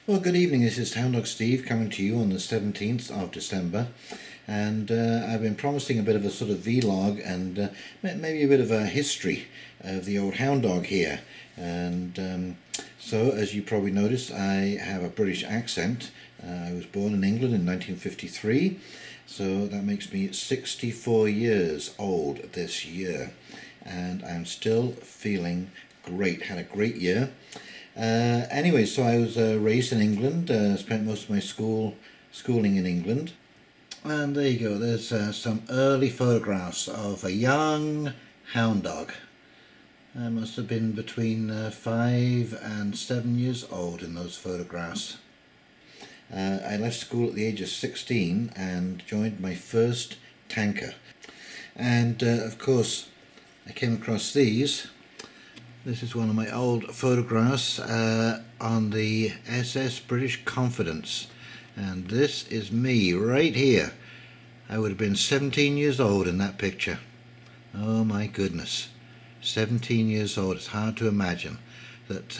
Well, good evening. This is Hound Dog Steve coming to you on the 17th of December. And I've been promising a bit of a sort of vlog and maybe a bit of a history of the old hound dog here. And so, as you probably noticed, I have a British accent. I was born in England in 1953, so that makes me 64 years old this year. And I'm still feeling great. Had a great year. Anyway, so I was raised in England, spent most of my schooling in England. And there you go, there's some early photographs of a young hound dog. I must have been between 5 and 7 years old in those photographs. I left school at the age of 16 and joined my first tanker. And of course, I came across these. This is one of my old photographs on the SS British Confidence, and this is me right here. I would have been 17 years old in that picture. Oh my goodness, 17 years old. It's hard to imagine that,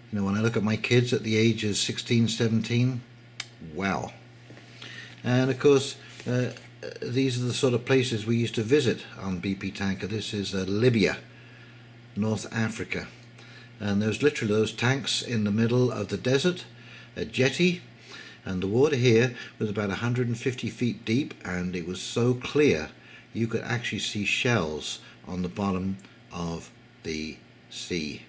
when I look at my kids at the age of 16, 17, wow. And of course, these are the sort of places we used to visit on BP Tanker. This is Libya, North Africa, and there's literally those tanks in the middle of the desert, a jetty, and the water here was about 150 feet deep, and it was so clear you could actually see shells on the bottom of the sea.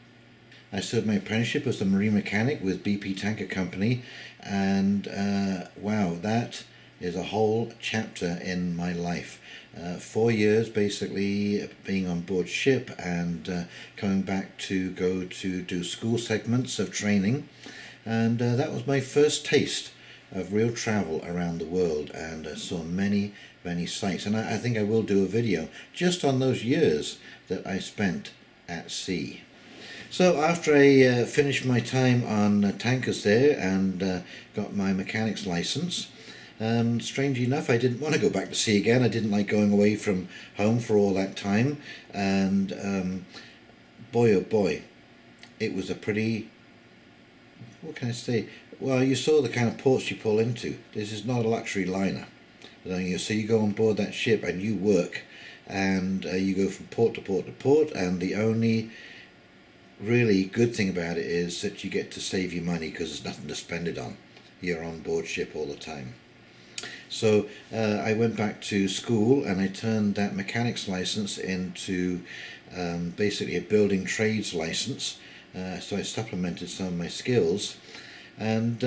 I served my apprenticeship as a marine mechanic with BP Tanker Company, and wow, that is a whole chapter in my life. 4 years basically being on board ship and coming back to go to do school segments of training, and that was my first taste of real travel around the world, and saw many sights, and I think I will do a video just on those years that I spent at sea. So after I finished my time on tankers there and got my mechanic's license, strangely enough, I didn't want to go back to sea again. I didn't like going away from home for all that time, and boy oh boy, it was a pretty, what can I say, well, you saw the kind of ports you pull into. This is not a luxury liner. So you go on board that ship and you work, and you go from port to port to port, and the only really good thing about it is that you get to save your money because there's nothing to spend it on. You're on board ship all the time. So I went back to school and I turned that mechanic's license into basically a building trades license. So I supplemented some of my skills, and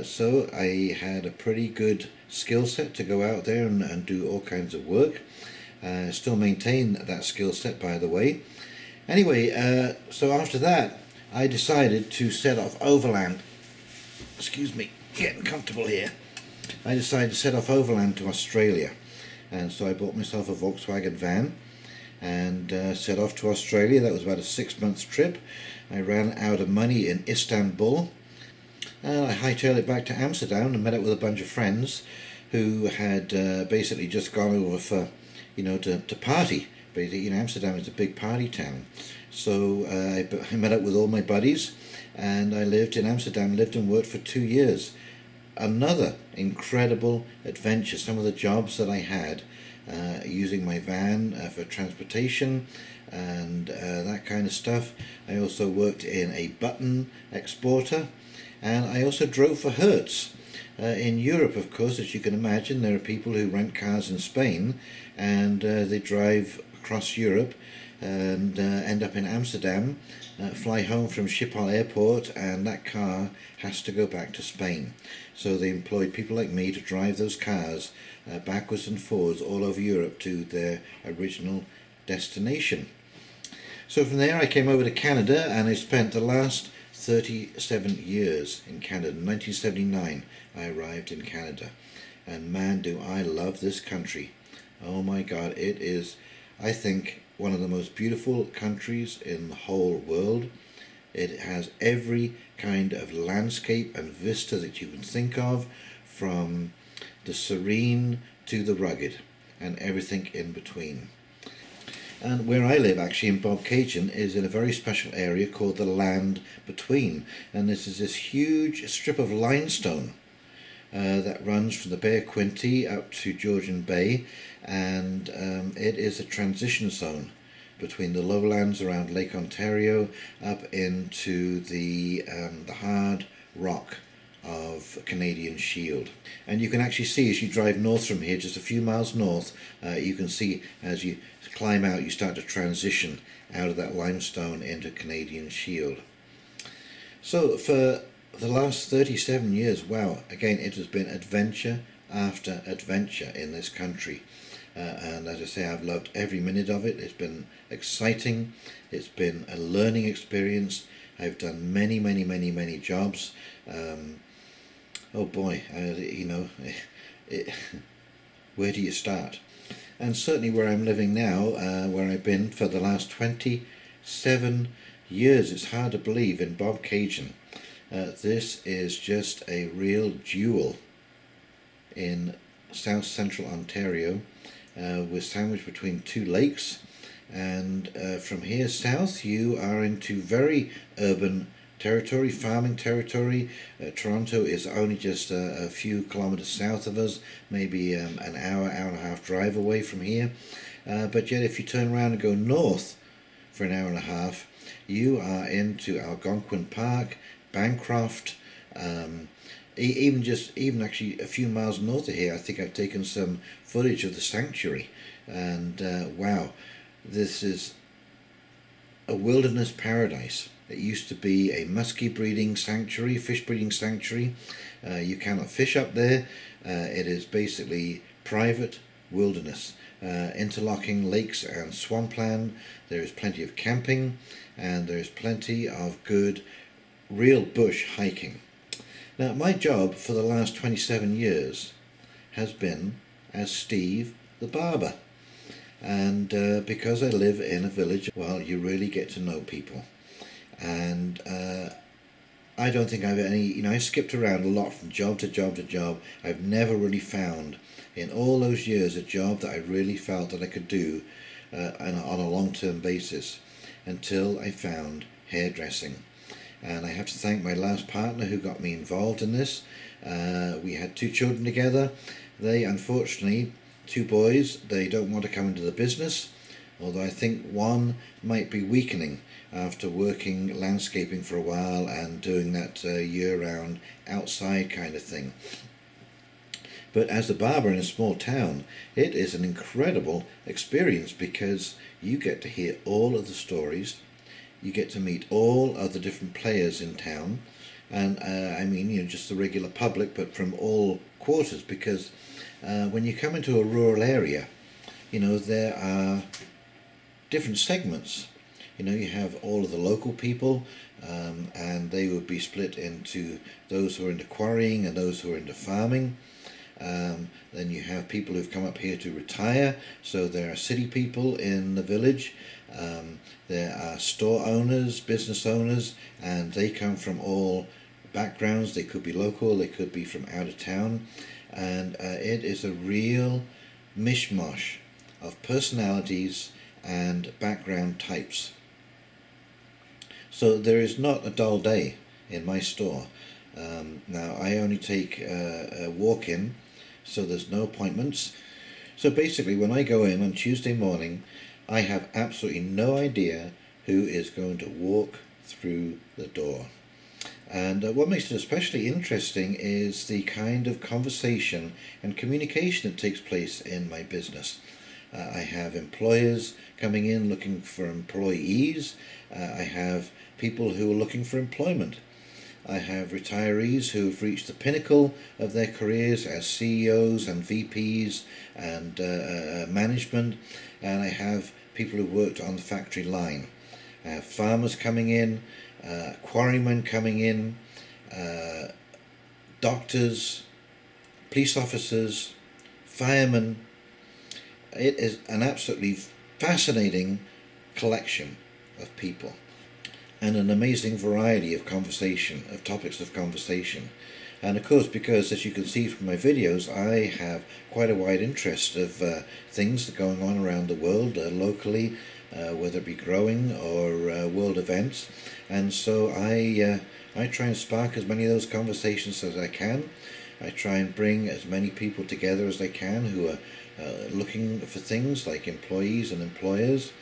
so I had a pretty good skill set to go out there and do all kinds of work. Still maintain that skill set, by the way. Anyway, so after that I decided to set off overland. Excuse me, getting comfortable here. I decided to set off overland to Australia, and so I bought myself a Volkswagen van and set off to Australia. That was about a 6-month trip. I ran out of money in Istanbul, and I hightailed it back to Amsterdam and met up with a bunch of friends who had basically just gone over for, to party. Basically, Amsterdam is a big party town. So I met up with all my buddies, and I lived in Amsterdam, lived and worked for 2 years. Another incredible adventure. Some of the jobs that I had using my van for transportation and that kind of stuff. I also worked in a button exporter, and I also drove for Hertz. In Europe, of course, as you can imagine, there are people who rent cars in Spain, and they drive across Europe and end up in Amsterdam, fly home from Schiphol Airport, and that car has to go back to Spain. So they employed people like me to drive those cars backwards and forwards all over Europe to their original destination. So from there I came over to Canada, and I spent the last 37 years in Canada. In 1979 I arrived in Canada, and man, do I love this country. Oh my God, it is, I think, one of the most beautiful countries in the whole world. It has every kind of landscape and vista that you can think of, from the serene to the rugged and everything in between. And where I live, actually, in Bobcaygeon, is in a very special area called the Land Between. And this is this huge strip of limestone that runs from the Bay of Quinte up to Georgian Bay, and it is a transition zone between the lowlands around Lake Ontario up into the hard rock of Canadian Shield. And you can actually see as you drive north from here, just a few miles north, you can see as you climb out, you start to transition out of that limestone into Canadian Shield. So for the last 37 years, wow, again, it has been adventure after adventure in this country. And as I say, I've loved every minute of it. It's been exciting. It's been a learning experience. I've done many jobs. Oh boy, you know, where do you start? And certainly where I'm living now, where I've been for the last 27 years, it's hard to believe, in Bobcaygeon. This is just a real jewel in south central Ontario. We're sandwiched between two lakes, and from here south you are into very urban territory, farming territory. Toronto is only just a few kilometres south of us, maybe an hour and a half drive away from here. But yet if you turn around and go north for an hour and a half, you are into Algonquin Park, Bancroft, even actually a few miles north of here. I think I've taken some footage of the sanctuary, and wow, this is a wilderness paradise. It used to be a muskie breeding sanctuary, fish breeding sanctuary. You cannot fish up there. It is basically private wilderness, interlocking lakes and swampland. There is plenty of camping, and there is plenty of good real bush hiking. Now, my job for the last 27 years has been as Steve the barber, and because I live in a village, well, you really get to know people. And I don't think I've I skipped around a lot from job to job to job. I've never really found in all those years a job that I really felt that I could do on a long-term basis, until I found hairdressing. And I have to thank my last partner who got me involved in this. We had 2 children together. They, unfortunately, 2 boys, they don't want to come into the business, although I think one might be weakening after working landscaping for a while and doing that year-round outside kind of thing. But as a barber in a small town, it is an incredible experience, because you get to hear all of the stories, you get to meet all of the different players in town, and I mean, just the regular public, but from all quarters, because when you come into a rural area, there are different segments. You have all of the local people, and they would be split into those who are into quarrying and those who are into farming. Then you have people who've come up here to retire, so there are city people in the village. There are store owners, business owners, and they come from all backgrounds. They could be local, they could be from out of town, and it is a real mishmash of personalities and background types. So there is not a dull day in my store. Now I only take a walk-in, so there's no appointments. So basically when I go in on Tuesday morning, I have absolutely no idea who is going to walk through the door. And what makes it especially interesting is the kind of conversation and communication that takes place in my business. I have employers coming in looking for employees. I have people who are looking for employment. I have retirees who have reached the pinnacle of their careers as CEOs and VPs and management, and I have people who worked on the factory line. I have farmers coming in, quarrymen coming in, doctors, police officers, firemen. It is an absolutely fascinating collection of people, and an amazing variety of conversation, of topics of conversation. And of course, because as you can see from my videos, I have quite a wide interest of things that are going on around the world, locally, whether it be growing or world events. And so I try and spark as many of those conversations as I can. I try and bring as many people together as I can who are looking for things like employees and employers,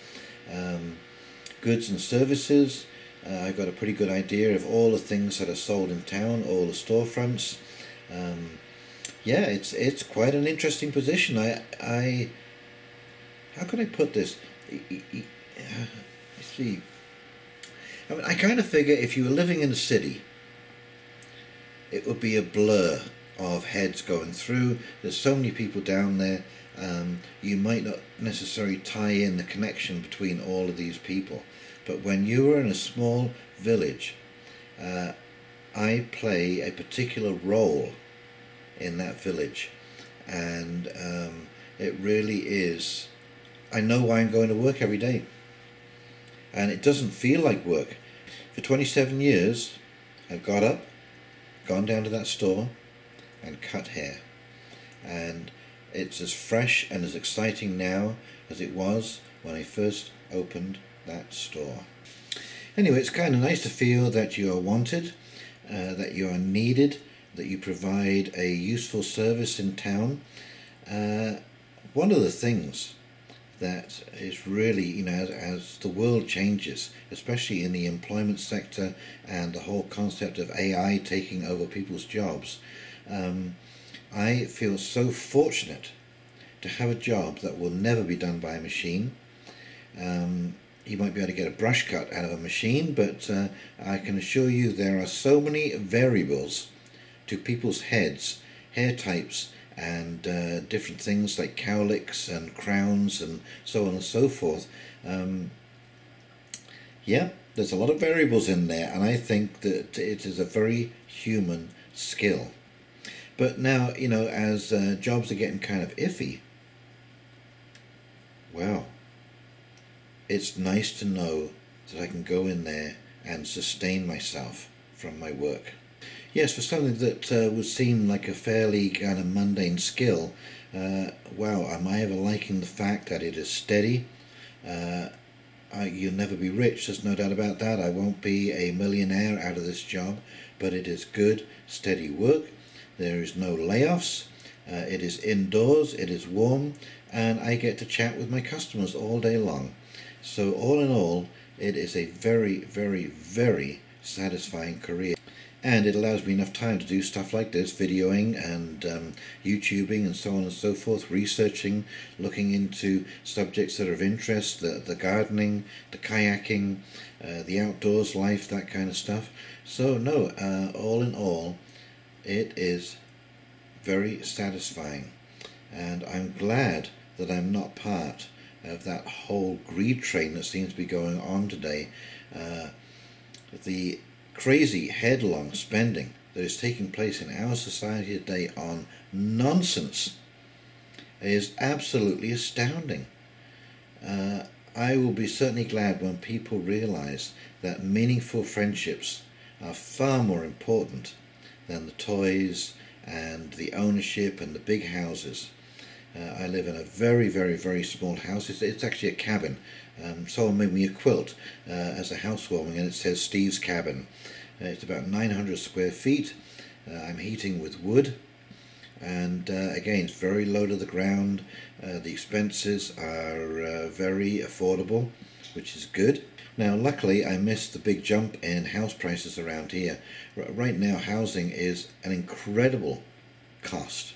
goods and services. I've got a pretty good idea of all the things that are sold in town, all the storefronts. Yeah, it's quite an interesting position. I how can I put this? Let's see. I mean, I kind of figure if you were living in a city, it would be a blur of heads going through. There's so many people down there. You might not necessarily tie in the connection between all of these people. But when you are in a small village, I play a particular role in that village. And it really is, I know why I'm going to work every day. And it doesn't feel like work. For 27 years, I've got up, gone down to that store and cut hair. And it's as fresh and as exciting now as it was when I first opened that store. Anyway, it's kind of nice to feel that you are wanted, that you are needed, that you provide a useful service in town. One of the things that is really, you know, as the world changes, especially in the employment sector and the whole concept of AI taking over people's jobs, I feel so fortunate to have a job that will never be done by a machine. You might be able to get a brush cut out of a machine, but I can assure you there are so many variables to people's heads, hair types, and different things like cowlicks and crowns and so on and so forth. Yeah, there's a lot of variables in there, and I think that it is a very human skill. But now, you know, as jobs are getting kind of iffy, well, it's nice to know that I can go in there and sustain myself from my work. Yes, for something that would seem like a fairly kind of mundane skill, wow, am I ever liking the fact that it is steady? You'll never be rich, there's no doubt about that. I won't be a millionaire out of this job, but it is good, steady work. There is no layoffs. It is indoors, it is warm, and I get to chat with my customers all day long. So all in all, it is a very, very, very satisfying career. And it allows me enough time to do stuff like this, videoing and YouTubing and so on and so forth, researching, looking into subjects that are of interest, the gardening, the kayaking, the outdoors life, that kind of stuff. So no, all in all, it is very satisfying. And I'm glad that I'm not part of that whole greed train that seems to be going on today. The crazy headlong spending that is taking place in our society today on nonsense is absolutely astounding. I will be certainly glad when people realize that meaningful friendships are far more important than the toys and the ownership and the big houses. I live in a very, very, very small house. It's actually a cabin. Someone made me a quilt as a housewarming, and it says Steve's Cabin. It's about 900 square feet. I'm heating with wood, and again, it's very low to the ground. The expenses are very affordable, which is good. Now, luckily, I missed the big jump in house prices around here. Right now, housing is an incredible cost.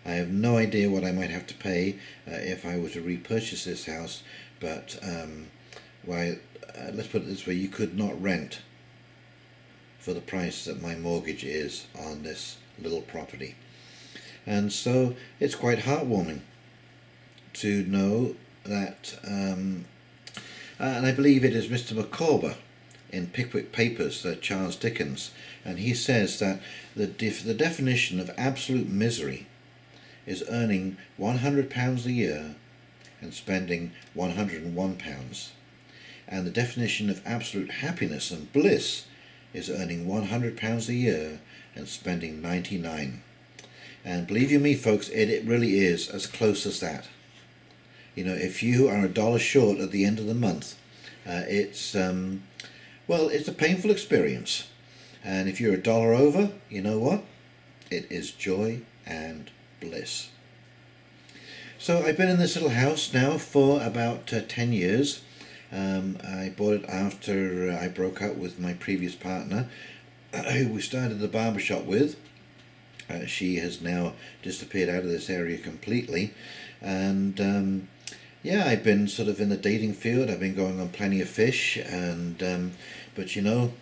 I have no idea what I might have to pay if I were to repurchase this house, but let's put it this way, you could not rent for the price that my mortgage is on this little property. And so it's quite heartwarming to know that, and I believe it is Mr. Micawber in Pickwick Papers, Charles Dickens, and he says that the definition of absolute misery is earning £100 a year and spending £101. And the definition of absolute happiness and bliss is earning £100 a year and spending 99. And believe you me folks, it really is as close as that. You know, if you are $1 short at the end of the month, it's a painful experience. And if you're $1 over, you know what? It is joy and bliss. So I've been in this little house now for about 10 years. I bought it after I broke up with my previous partner, who we started the barbershop with. She has now disappeared out of this area completely. And yeah, I've been sort of in the dating field. I've been going on Plenty of Fish, and but you know,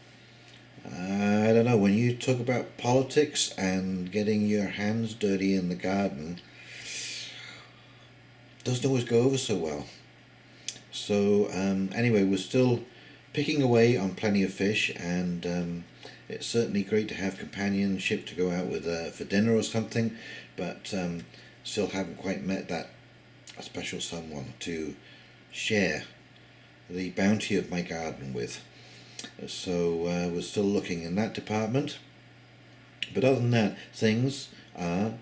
I don't know, when you talk about politics and getting your hands dirty in the garden, doesn't always go over so well. So anyway, we're still picking away on Plenty of Fish, and it's certainly great to have companionship to go out with for dinner or something, but still haven't quite met that special someone to share the bounty of my garden with. So we're still looking in that department, but other than that, things are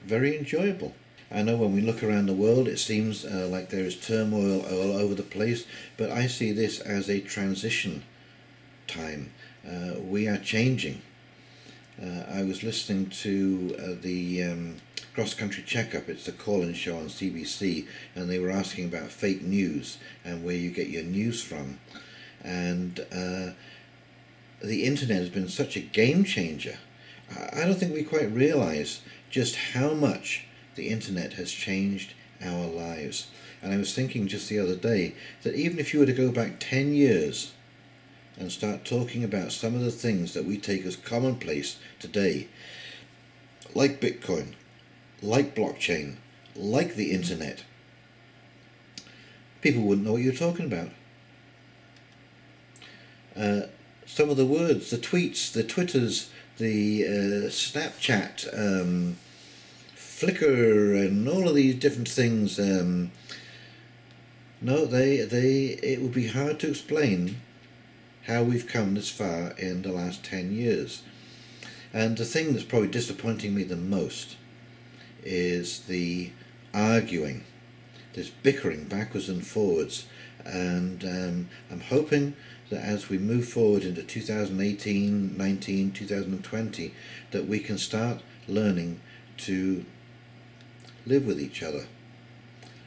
very enjoyable. I know when we look around the world, it seems like there is turmoil all over the place, but I see this as a transition time. We are changing. I was listening to the Cross Country Checkup. It's the call-in show on CBC, and they were asking about fake news and where you get your news from. And the internet has been such a game changer. I don't think we quite realize just how much the internet has changed our lives. And I was thinking just the other day that even if you were to go back 10 years and start talking about some of the things that we take as commonplace today, like Bitcoin, like blockchain, like the internet, people wouldn't know what you're talking about. Some of the words, the tweets, the Twitters, the Snapchat, Flickr, and all of these different things, no, it would be hard to explain how we've come this far in the last 10 years. And the thing that's probably disappointing me the most is the arguing, this bickering backwards and forwards. And I'm hoping that as we move forward into 2018, 19, 2020, that we can start learning to live with each other.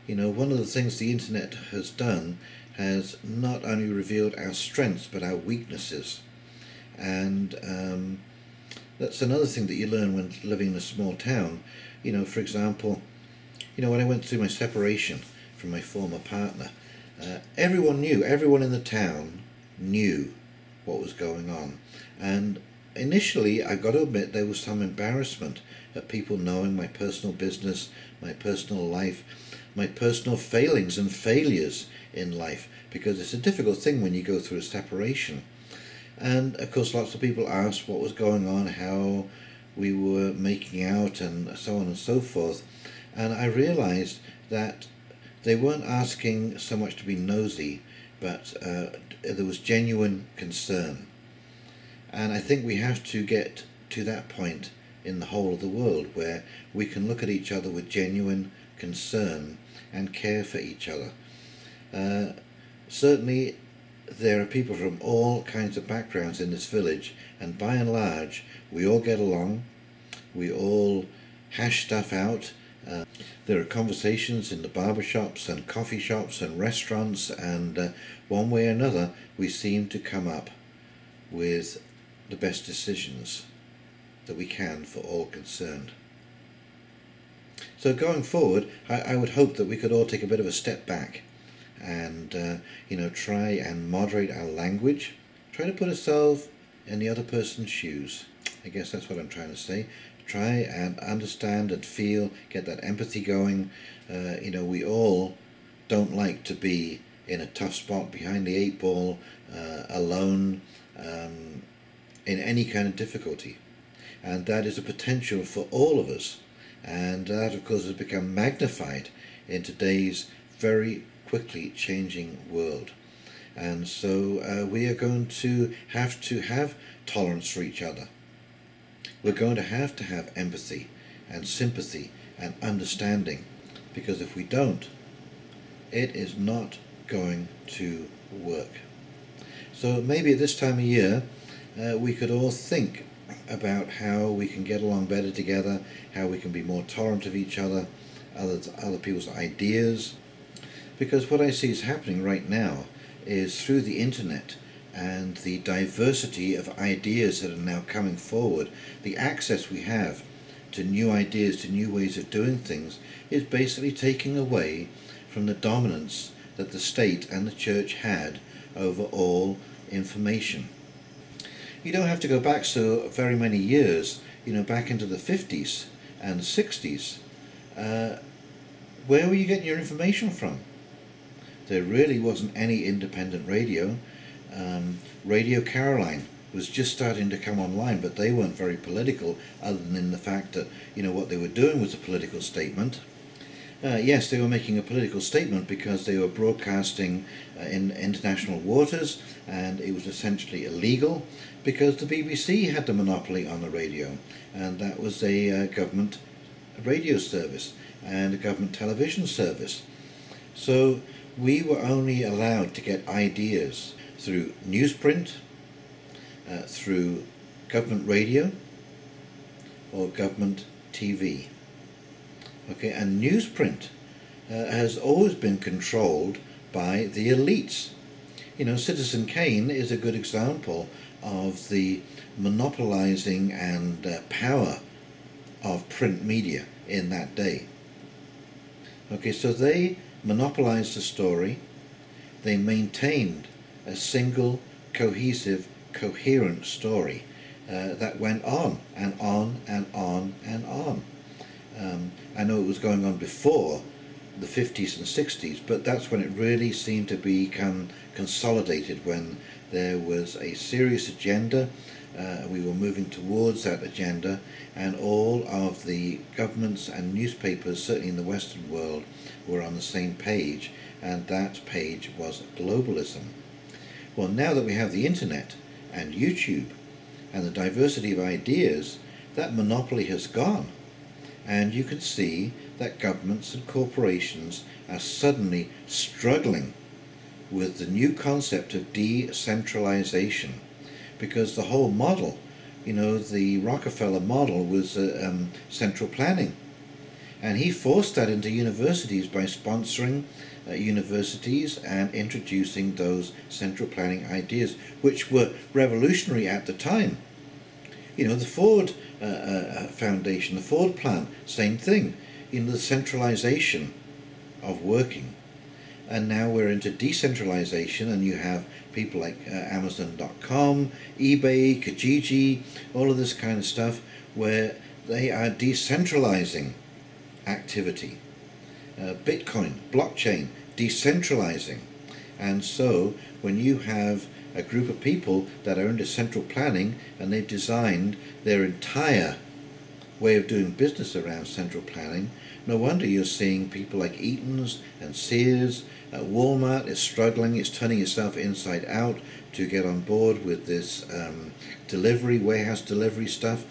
You know, one of the things the internet has done has not only revealed our strengths but our weaknesses, and that's another thing that you learn when living in a small town. You know, for example, you know, when I went through my separation from my former partner, everyone in the town knew what was going on, and initially I got to admit there was some embarrassment at people knowing my personal business, my personal life, my personal failings and failures in life, because it's a difficult thing when you go through a separation. And of course lots of people asked what was going on, how we were making out, and so on and so forth. And I realized that they weren't asking so much to be nosy, but there was genuine concern. And I think we have to get to that point in the whole of the world where we can look at each other with genuine concern and care for each other. Certainly there are people from all kinds of backgrounds in this village, and by and large we all get along, we all hash stuff out. There are conversations in the barbershops and coffee shops and restaurants, and one way or another we seem to come up with the best decisions that we can for all concerned. So going forward, I would hope that we could all take a bit of a step back and you know, try and moderate our language, try to put ourselves in the other person's shoes. I guess that's what I'm trying to say. Try and understand and feel, get that empathy going. You know, we all don't like to be in a tough spot behind the 8 ball, alone, in any kind of difficulty. And that is a potential for all of us. And that, of course, has become magnified in today's very quickly changing world. And so we are going to have tolerance for each other. We're going to have empathy and sympathy and understanding, because if we don't, it is not going to work. So maybe at this time of year we could all think about how we can get along better together, how we can be more tolerant of each other, other people's ideas. Because what I see is happening right now is through the internet and the diversity of ideas that are now coming forward, the access we have to new ideas, to new ways of doing things, is basically taking away from the dominance that the state and the church had over all information. You don't have to go back so very many years, back into the 50s and 60s. Where were you getting your information from? There really wasn't any independent radio. Radio Caroline was just starting to come online, but they weren't very political, other than in the fact that what they were doing was a political statement. Yes, they were making a political statement because they were broadcasting in international waters, and it was essentially illegal because the BBC had the monopoly on the radio, and that was a government radio service and a government television service. So we were only allowed to get ideas through newsprint, through government radio or government TV. Okay, and newsprint has always been controlled by the elites. Citizen Kane is a good example of the monopolizing and power of print media in that day. Okay, so they monopolized the story. They maintained a single, cohesive, coherent story that went on and on and on and on. I know it was going on before the 50s and 60s, but that's when it really seemed to become consolidated, when there was a serious agenda. We were moving towards that agenda, and all of the governments and newspapers, certainly in the Western world, were on the same page, and that page was globalism. Well, now that we have the internet and YouTube and the diversity of ideas, that monopoly has gone. And you can see that governments and corporations are suddenly struggling with the new concept of decentralization, because the whole model, the Rockefeller model was central planning, and he forced that into universities by sponsoring universities and introducing those central planning ideas, which were revolutionary at the time. The Ford Foundation, the Ford plant, same thing, the centralization of working. And now we're into decentralization, and you have people like Amazon.com, eBay, Kijiji, all of this kind of stuff, where they are decentralizing activity. Bitcoin, blockchain, decentralizing. And so when you have a group of people that are into central planning, and they've designed their entire way of doing business around central planning, no wonder you're seeing people like Eaton's and Sears. Walmart is struggling. It's turning itself inside out to get on board with this warehouse delivery stuff.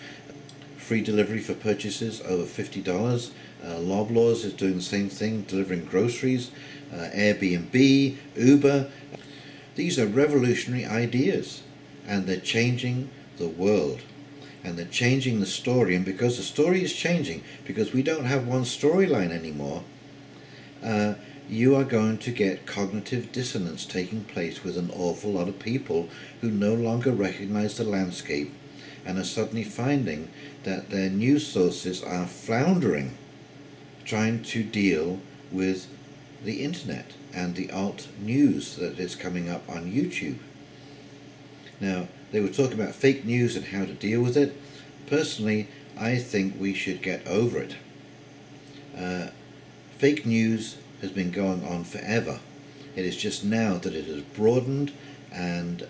Free delivery for purchases over $50. Loblaws is doing the same thing, delivering groceries. Airbnb, Uber. These are revolutionary ideas, and they're changing the world, and they're changing the story. And because the story is changing, because we don't have one storyline anymore, you are going to get cognitive dissonance taking place with an awful lot of people who no longer recognize the landscape and are suddenly finding that their news sources are floundering, trying to deal with the internet and the alt news that is coming up on YouTube. Now, they were talking about fake news and how to deal with it. Personally, I think we should get over it. Fake news has been going on forever. It is just now that it has broadened, and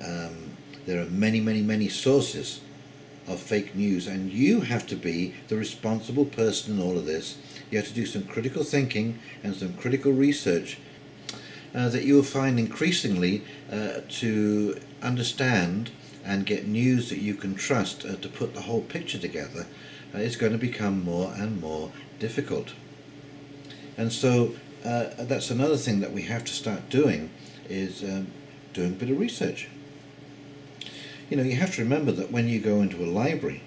there are many, many, many sources of fake news, and you have to be the responsible person in all of this. You have to do some critical thinking and some critical research. that you will find increasingly to understand and get news that you can trust to put the whole picture together is going to become more and more difficult. And so that's another thing that we have to start doing, is doing a bit of research. You know, you have to remember that when you go into a library,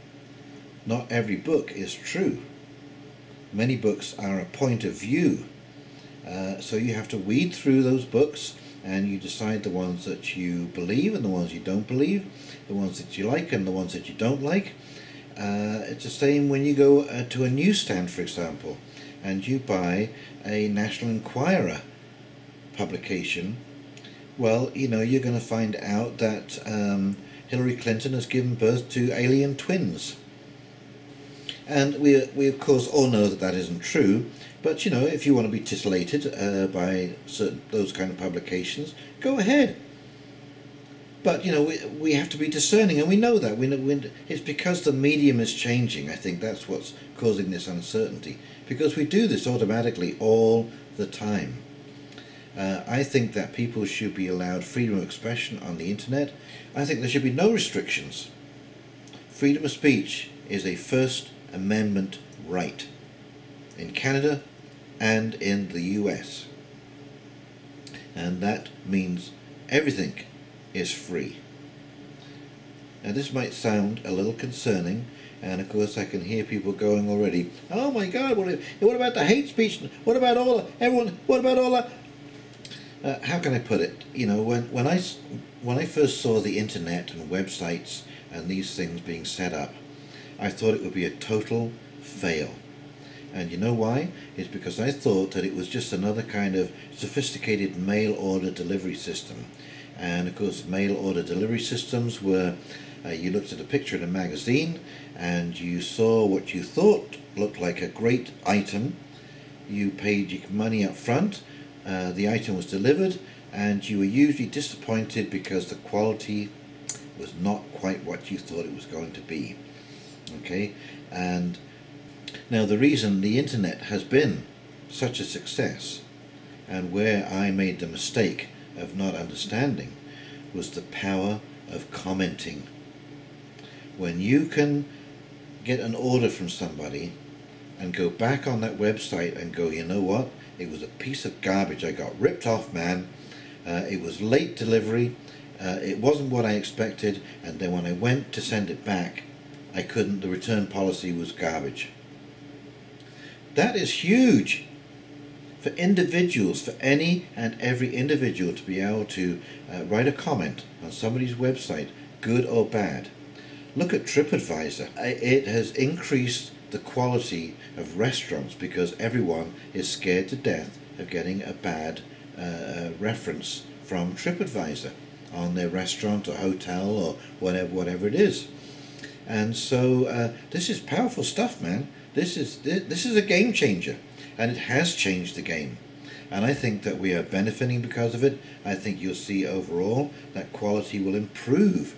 not every book is true. Many books are a point of view. So you have to weed through those books, and you decide the ones that you believe and the ones you don't believe, the ones that you like and the ones that you don't like. It's the same when you go to a newsstand, for example, and you buy a National Enquirer publication. Well, you know, you're going to find out that Hillary Clinton has given birth to alien twins. And we of course all know that that isn't true, but you know, if you want to be titillated by those kind of publications, go ahead. But you know, we have to be discerning, and we know that. It's because the medium is changing. I think that's what's causing this uncertainty, because we do this automatically all the time. I think that people should be allowed freedom of expression on the internet. I think there should be no restrictions. Freedom of speech is a First Amendment right in Canada and in the US. And that means everything is free. Now this might sound a little concerning, and of course I can hear people going already, oh my God, what about the hate speech? What about all that? How can I put it? You know, when I first saw the internet and websites and these things being set up, I thought it would be a total fail. And you know why? It's because I thought that it was just another kind of sophisticated mail order delivery system. And of course, mail order delivery systems were, you looked at a picture in a magazine and you saw what you thought looked like a great item. You paid your money up front, the item was delivered, and you were usually disappointed because the quality was not quite what you thought it was going to be. Okay, and now the reason the internet has been such a success, and where I made the mistake of not understanding, was the power of commenting. When you can get an order from somebody and go back on that website and go, you know what, it was a piece of garbage, I got ripped off, man, it was late delivery, it wasn't what I expected, and then when I went to send it back, I couldn't, the return policy was garbage. That is huge for individuals, for any and every individual to be able to write a comment on somebody's website, good or bad. Look at TripAdvisor. It has increased the quality of restaurants because everyone is scared to death of getting a bad reference from TripAdvisor on their restaurant or hotel or whatever it is. And so this is powerful stuff, man. This is a game changer, and it has changed the game. And I think that we are benefiting because of it. I think you'll see overall that quality will improve,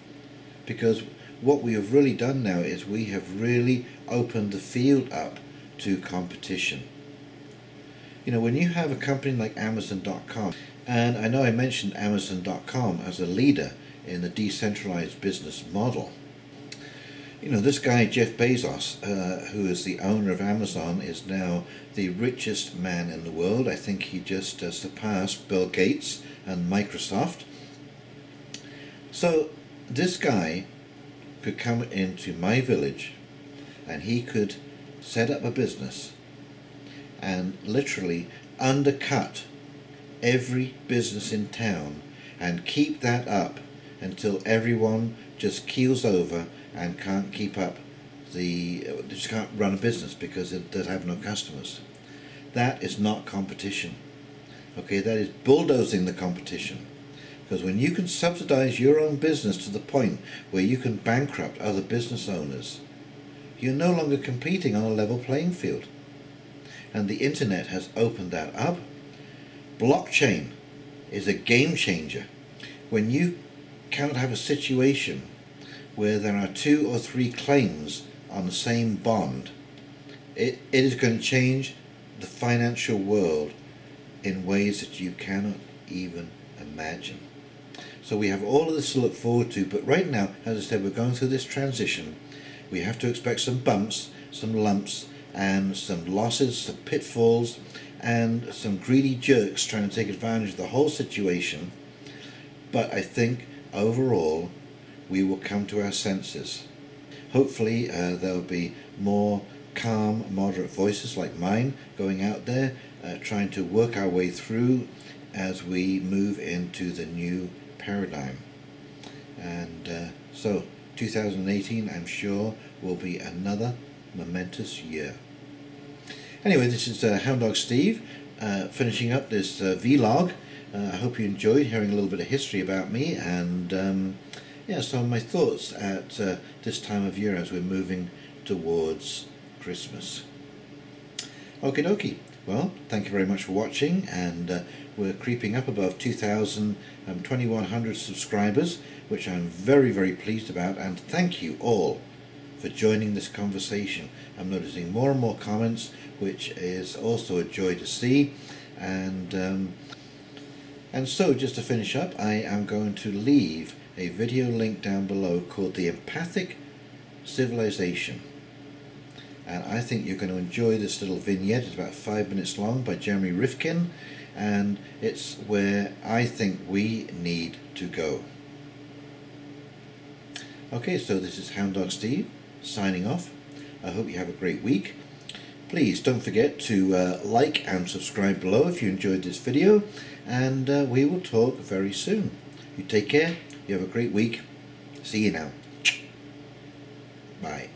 because what we have really done now is we have really opened the field up to competition. You know, when you have a company like Amazon.com, and I know I mentioned Amazon.com as a leader in the decentralized business model. You know, this guy, Jeff Bezos, who is the owner of Amazon, is now the richest man in the world. I think he just surpassed Bill Gates and Microsoft. So this guy could come into my village and he could set up a business and literally undercut every business in town and keep that up until everyone just keels over and can't keep up, they just can't run a business because they have no customers. That is not competition. Okay, that is bulldozing the competition. Because when you can subsidize your own business to the point where you can bankrupt other business owners, you're no longer competing on a level playing field. And the internet has opened that up. Blockchain is a game changer. When you can't have a situation where there are 2 or 3 claims on the same bond, it is going to change the financial world in ways that you cannot even imagine. So we have all of this to look forward to, but right now, as I said, we're going through this transition. We have to expect some bumps, some lumps, and some losses, some pitfalls, and some greedy jerks trying to take advantage of the whole situation. But I think overall we will come to our senses. Hopefully there'll be more calm, moderate voices like mine going out there, trying to work our way through as we move into the new paradigm. And so 2018, I'm sure, will be another momentous year. Anyway, this is Hound Dog Steve finishing up this vlog. I hope you enjoyed hearing a little bit of history about me and yeah, some of my thoughts at this time of year as we're moving towards Christmas. Okie dokie. Well, thank you very much for watching, and we're creeping up above 2,100 subscribers, which I'm very, very pleased about, and thank you all for joining this conversation. I'm noticing more and more comments, which is also a joy to see, and so just to finish up, I am going to leave a video link down below called The Empathic Civilization. And I think you're going to enjoy this little vignette. It's about 5 minutes long by Jeremy Rifkin, and it's where I think we need to go. Okay, so this is Hound Dog Steve signing off. I hope you have a great week. Please don't forget to like and subscribe below if you enjoyed this video, and we will talk very soon. You take care, you have a great week. See you now. Bye.